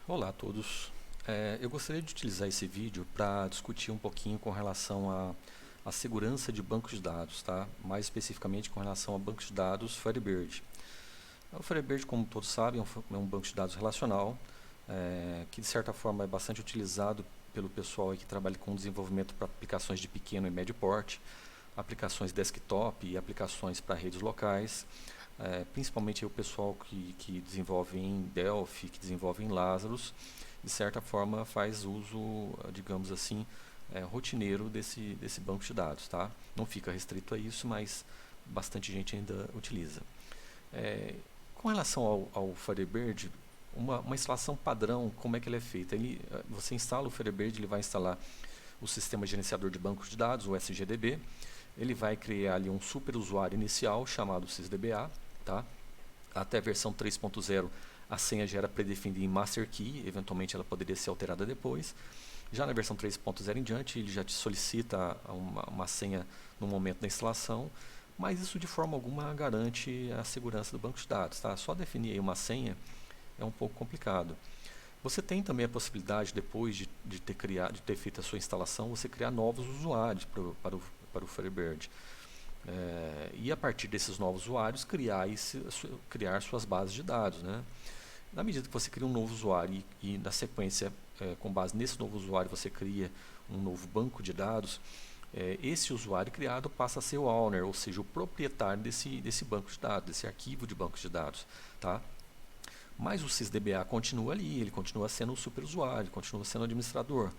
Olá a todos. Eu gostaria de utilizar esse vídeo para discutir um pouquinho com relação à segurança de bancos de dados, tá? Mais especificamente com relação a bancos de dados Firebird. O Firebird, como todos sabem, é um banco de dados relacional, que de certa forma é bastante utilizado pelo pessoal aí que trabalha com desenvolvimento para aplicações de pequeno e médio porte, aplicações desktop e aplicações para redes locais. Principalmente aí o pessoal que desenvolve em Delphi, que desenvolve em Lazarus, de certa forma faz uso, digamos assim, rotineiro desse banco de dados, tá? Não fica restrito a isso, mas bastante gente ainda utiliza. Com relação ao Firebird, uma instalação padrão, como é que ele é feita? Você instala o Firebird, ele vai instalar o sistema gerenciador de bancos de dados, o SGDB. Ele vai criar ali um super usuário inicial chamado sysdba, tá? Até a versão 3.0 a senha já era predefinida em master key, eventualmente ela poderia ser alterada depois. Já na versão 3.0 em diante, ele já te solicita uma senha no momento da instalação, mas isso de forma alguma garante a segurança do banco de dados, tá? Só definir aí uma senha é um pouco complicado. Você tem também a possibilidade, depois de ter feito a sua instalação, você criar novos usuários para o Firebird. E a partir desses novos usuários, criar suas bases de dados, né? Na medida que você cria um novo usuário e na sequência, com base nesse novo usuário, você cria um novo banco de dados, esse usuário criado passa a ser o owner, ou seja, o proprietário desse banco de dados, desse arquivo de bancos de dados, tá? Mas o sysdba continua ali, ele continua sendo o superusuário, continua sendo o administrador.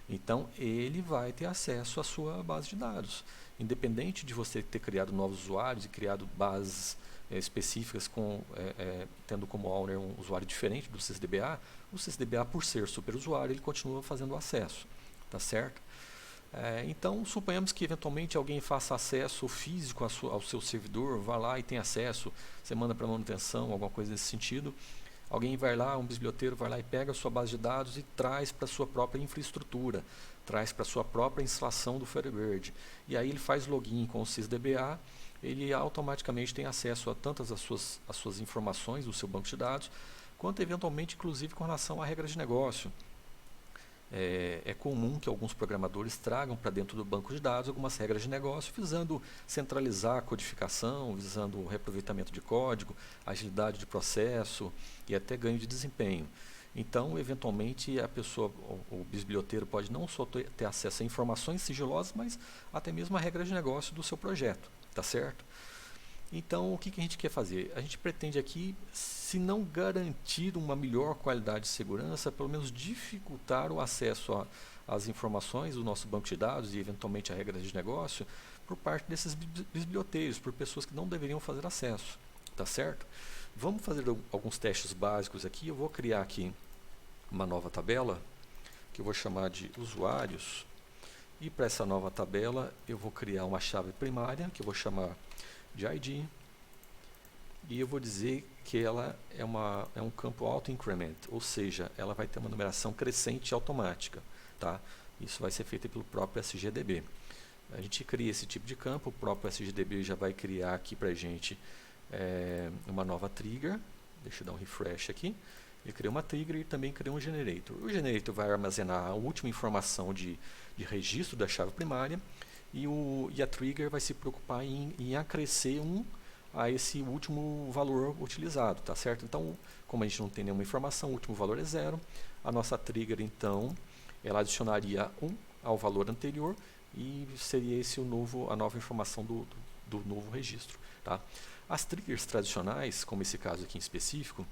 Então, ele vai ter acesso à sua base de dados. Independente de você ter criado novos usuários e criado bases específicas tendo como owner um usuário diferente do sysdba, o sysdba, por ser superusuário, ele continua fazendo acesso, tá certo? Então, suponhamos que eventualmente alguém faça acesso físico ao seu servidor, vá lá e tem acesso, você manda para manutenção, alguma coisa nesse sentido. Alguém vai lá, um biblioteiro vai lá e pega a sua base de dados e traz para a sua própria infraestrutura, traz para a sua própria instalação do Firebird. E aí ele faz login com o sysdba, ele automaticamente tem acesso a tantas as suas informações do seu banco de dados, quanto eventualmente, inclusive, com relação a regras de negócio. É comum que alguns programadores tragam para dentro do banco de dados algumas regras de negócio, visando centralizar a codificação, visando o reaproveitamento de código, agilidade de processo e até ganho de desempenho. Então, eventualmente, o biblioteiro pode não só ter acesso a informações sigilosas, mas até mesmo a regra de negócio do seu projeto, tá certo? Então, o que a gente quer fazer? A gente pretende aqui, se não garantir uma melhor qualidade de segurança, pelo menos dificultar o acesso às informações do nosso banco de dados e, eventualmente, a regras de negócio por parte desses biblioteiros, por pessoas que não deveriam fazer acesso, tá certo? Vamos fazer alguns testes básicos aqui. Eu vou criar aqui uma nova tabela, que eu vou chamar de usuários, e para essa nova tabela eu vou criar uma chave primária, que eu vou chamar de ID, e eu vou dizer que ela é um campo auto-increment, ou seja, ela vai ter uma numeração crescente automática, tá? Isso vai ser feito pelo próprio SGDB. A gente cria esse tipo de campo, o próprio SGDB já vai criar aqui para a gente uma nova trigger. Deixa eu dar um refresh aqui. Ele criou uma trigger e também criou um generator. O generator vai armazenar a última informação de registro da chave primária, e a trigger vai se preocupar em acrescer a esse último valor utilizado, tá certo? Então, como a gente não tem nenhuma informação, o último valor é 0, a nossa trigger, então, ela adicionaria 1 ao valor anterior e seria esse a nova informação do novo registro, tá? As triggers tradicionais, como esse caso aqui em específico,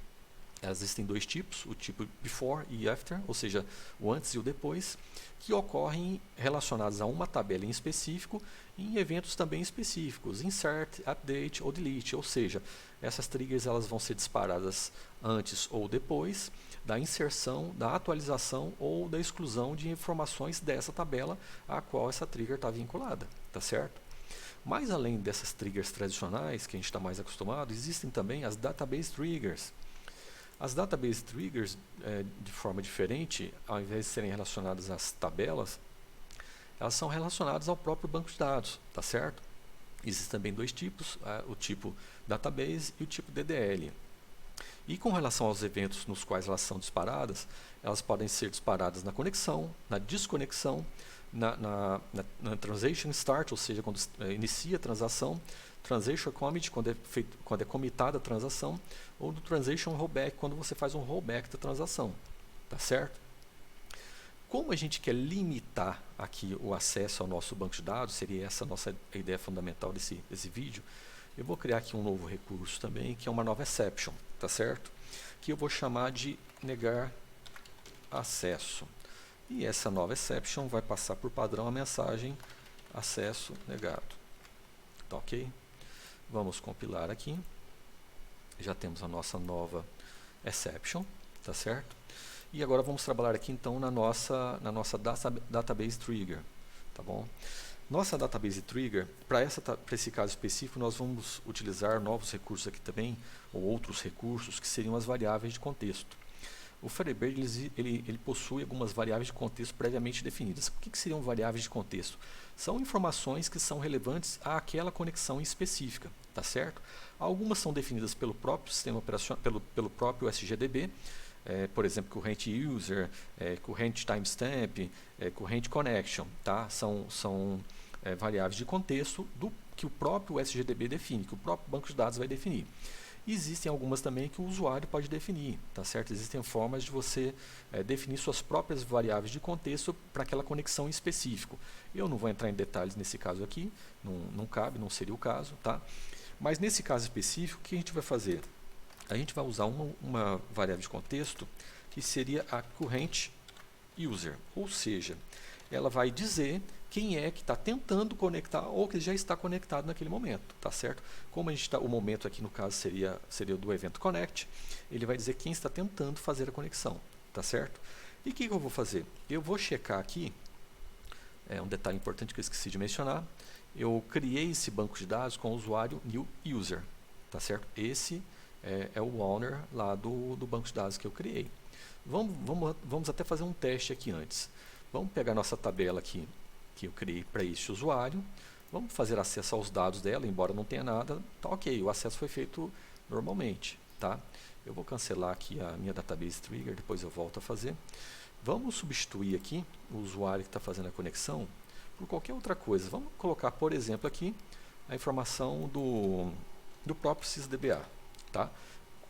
existem dois tipos, o tipo before e after, ou seja, o antes e o depois, que ocorrem relacionados a uma tabela em específico e em eventos também específicos, insert, update ou delete, ou seja, essas triggers elas vão ser disparadas antes ou depois da inserção, da atualização ou da exclusão de informações dessa tabela a qual essa trigger está vinculada, tá certo? Mas além dessas triggers tradicionais, que a gente está mais acostumado, existem também as database triggers. As database triggers, de forma diferente, ao invés de serem relacionadas às tabelas, elas são relacionadas ao próprio banco de dados, tá certo? Existem também dois tipos, o tipo database e o tipo DDL. E com relação aos eventos nos quais elas são disparadas, elas podem ser disparadas na conexão, na desconexão, na transaction start, ou seja, quando inicia a transação, transaction commit, quando é comitada a transação, ou do transaction rollback, quando você faz um rollback da transação. Tá certo? Como a gente quer limitar aqui o acesso ao nosso banco de dados, seria essa a nossa ideia fundamental desse vídeo, eu vou criar aqui um novo recurso também, que é uma nova exception, tá certo? Que eu vou chamar de negar acesso. E essa nova exception vai passar por padrão a mensagem acesso negado. Tá ok? Vamos compilar aqui. Já temos a nossa nova exception, tá certo? E agora vamos trabalhar aqui então na nossa database trigger, tá bom? Nossa database trigger, para esse caso específico, nós vamos utilizar novos recursos aqui também, ou outros recursos, que seriam as variáveis de contexto. O Firebird ele possui algumas variáveis de contexto previamente definidas. O que seriam variáveis de contexto? São informações que são relevantes àquela conexão específica, tá certo? Algumas são definidas pelo próprio sistema operacional, pelo próprio SGDB, por exemplo, current user, current timestamp, current connection, tá? São variáveis de contexto que o próprio SGDB define, que o próprio banco de dados vai definir. E existem algumas também que o usuário pode definir, tá certo? Existem formas de você definir suas próprias variáveis de contexto para aquela conexão específica. Eu não vou entrar em detalhes nesse caso aqui, não cabe, não seria o caso, tá? Mas nesse caso específico, o que a gente vai fazer? A gente vai usar uma variável de contexto que seria a current user, ou seja, ela vai dizer quem é que está tentando conectar ou que já está conectado naquele momento, tá certo? Como a gente o momento aqui no caso seria o do evento connect, ele vai dizer quem está tentando fazer a conexão, tá certo? E o que eu vou fazer? Eu vou checar aqui, um detalhe importante que eu esqueci de mencionar, eu criei esse banco de dados com o usuário new user, tá certo? Esse é o owner lá do banco de dados que eu criei. Vamos até fazer um teste aqui antes. Vamos pegar nossa tabela aqui que eu criei para este usuário. Vamos fazer acesso aos dados dela, embora não tenha nada. Tá ok, o acesso foi feito normalmente. Tá? Eu vou cancelar aqui a minha database trigger, depois eu volto a fazer. Vamos substituir aqui o usuário que está fazendo a conexão por qualquer outra coisa. Vamos colocar, por exemplo, aqui a informação do próprio SysDBA. Tá?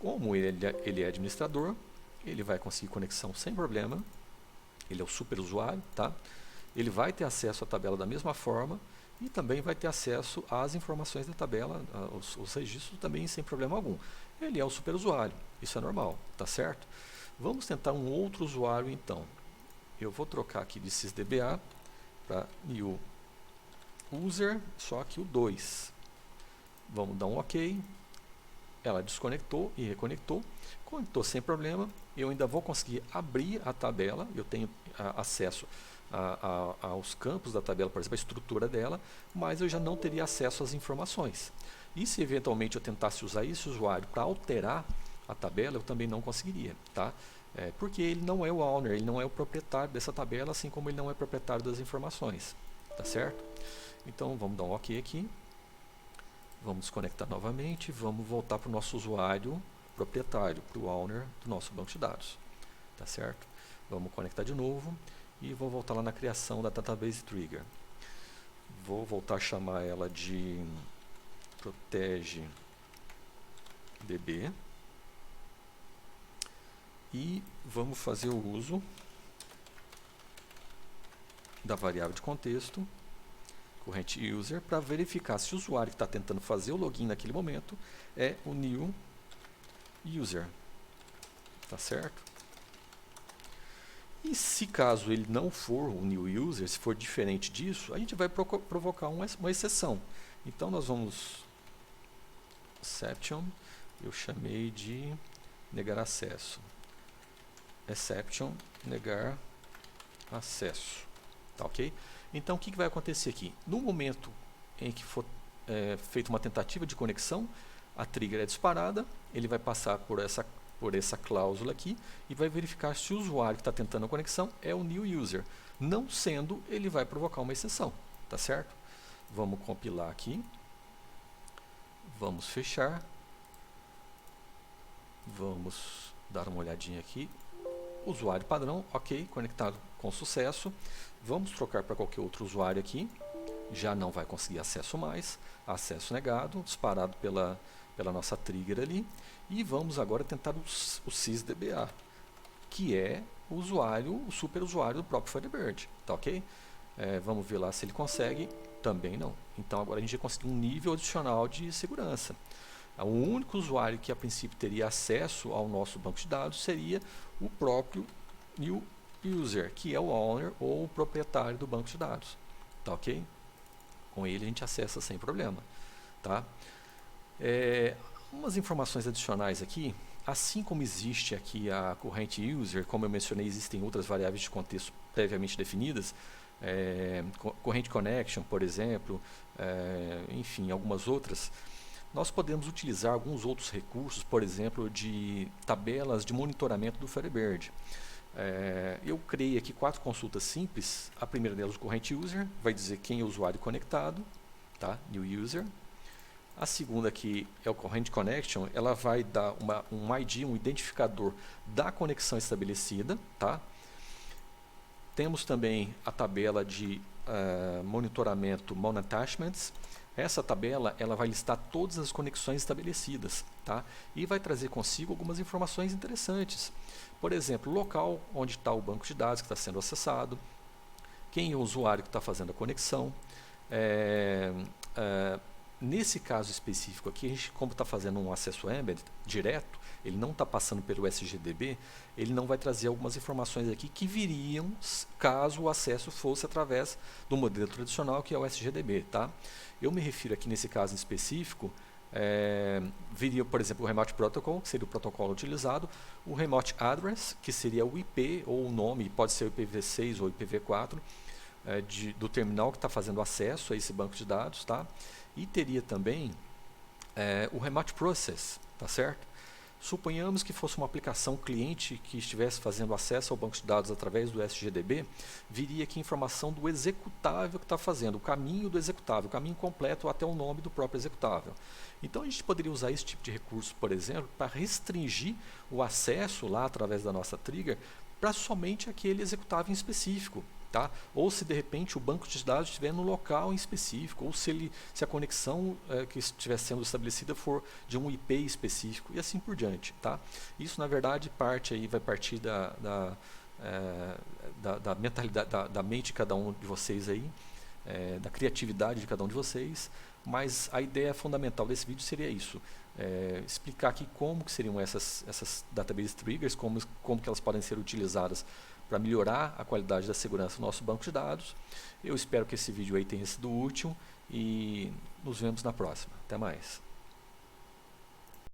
Como ele é administrador, ele vai conseguir conexão sem problema. Ele é o super usuário, tá? Ele vai ter acesso à tabela da mesma forma e também vai ter acesso às informações da tabela, os registros também sem problema algum. Ele é o super usuário, isso é normal, tá certo? Vamos tentar um outro usuário então. Eu vou trocar aqui de SysDBA para new user, só que o 2. Vamos dar um OK. Ela desconectou e reconectou. Conectou sem problema. Eu ainda vou conseguir abrir a tabela. Eu tenho acesso aos campos da tabela, por exemplo, a estrutura dela, mas eu já não teria acesso às informações. E se eventualmente eu tentasse usar esse usuário para alterar a tabela, eu também não conseguiria, tá? Porque ele não é o owner, ele não é o proprietário dessa tabela, assim como ele não é proprietário das informações, tá certo? Então vamos dar um OK aqui. Vamos conectar novamente, vamos voltar para o nosso usuário proprietário, para o owner do nosso banco de dados. Tá certo? Vamos conectar de novo e vou voltar lá na criação da database trigger. Vou voltar a chamar ela de protege DB e vamos fazer o uso da variável de contexto current user para verificar se o usuário que está tentando fazer o login naquele momento é o new user, tá certo? E se caso ele não for o new user, se for diferente disso, a gente vai provocar uma exceção. Então nós vamos exception, eu chamei de negar acesso, exception, negar acesso, tá ok? Então o que vai acontecer aqui? No momento em que for feita uma tentativa de conexão, a trigger é disparada, ele vai passar por essa cláusula aqui e vai verificar se o usuário que está tentando a conexão é o new user. Não sendo, ele vai provocar uma exceção, tá certo? Vamos compilar aqui, vamos fechar, Vamos dar uma olhadinha aqui. Usuário padrão, ok, conectado com sucesso. Vamos trocar para qualquer outro usuário aqui. Já não vai conseguir acesso mais. Acesso negado, disparado pela nossa trigger ali. E vamos agora tentar o sysdba, que é o usuário, o super usuário do próprio Firebird. Tá ok? Vamos ver lá se ele consegue. Também não. Então agora a gente já conseguiu um nível adicional de segurança. O único usuário que a princípio teria acesso ao nosso banco de dados seria o próprio new user, que é o owner ou o proprietário do banco de dados. Tá ok? Com ele a gente acessa sem problema. Tá? Umas informações adicionais aqui. Assim como existe aqui a corrente user, como eu mencionei, existem outras variáveis de contexto previamente definidas, corrente connection, por exemplo, enfim, algumas outras. Nós podemos utilizar alguns outros recursos, por exemplo, de tabelas de monitoramento do Firebird. Eu criei aqui 4 consultas simples. A primeira delas, o corrente user, vai dizer quem é o usuário conectado, tá? New user. A segunda aqui é o corrente connection, ela vai dar um ID, um identificador da conexão estabelecida, tá? Temos também a tabela de monitoramento Mon Attachments. Essa tabela ela vai listar todas as conexões estabelecidas, tá? E vai trazer consigo algumas informações interessantes. Por exemplo, o local onde está o banco de dados que está sendo acessado, quem é o usuário que está fazendo a conexão. Nesse caso específico aqui, a gente, como está fazendo um acesso embedded direto, ele não está passando pelo SGDB, ele não vai trazer algumas informações aqui que viriam caso o acesso fosse através do modelo tradicional, que é o SGDB. Tá? Eu me refiro aqui nesse caso em específico, viria, por exemplo, o Remote Protocol, que seria o protocolo utilizado, o Remote Address, que seria o IP ou o nome, pode ser o IPv6 ou IPv4, do terminal que está fazendo acesso a esse banco de dados, tá? E teria também o Remote Process, tá certo? Suponhamos que fosse uma aplicação cliente que estivesse fazendo acesso ao banco de dados através do SGDB, viria aqui informação do executável que está fazendo, o caminho do executável, o caminho completo até o nome do próprio executável. Então a gente poderia usar esse tipo de recurso, por exemplo, para restringir o acesso lá através da nossa trigger para somente aquele executável em específico. Tá? Ou se de repente o banco de dados estiver no local em específico, ou se a conexão que estiver sendo estabelecida for de um IP específico e assim por diante. Tá? Isso na verdade vai partir da mentalidade, da mente de cada um de vocês aí, da criatividade de cada um de vocês, mas a ideia fundamental desse vídeo seria isso. Explicar aqui como que seriam essas database triggers, como que elas podem ser utilizadas para melhorar a qualidade da segurança do nosso banco de dados. Eu espero que esse vídeo aí tenha sido útil e nos vemos na próxima. Até mais.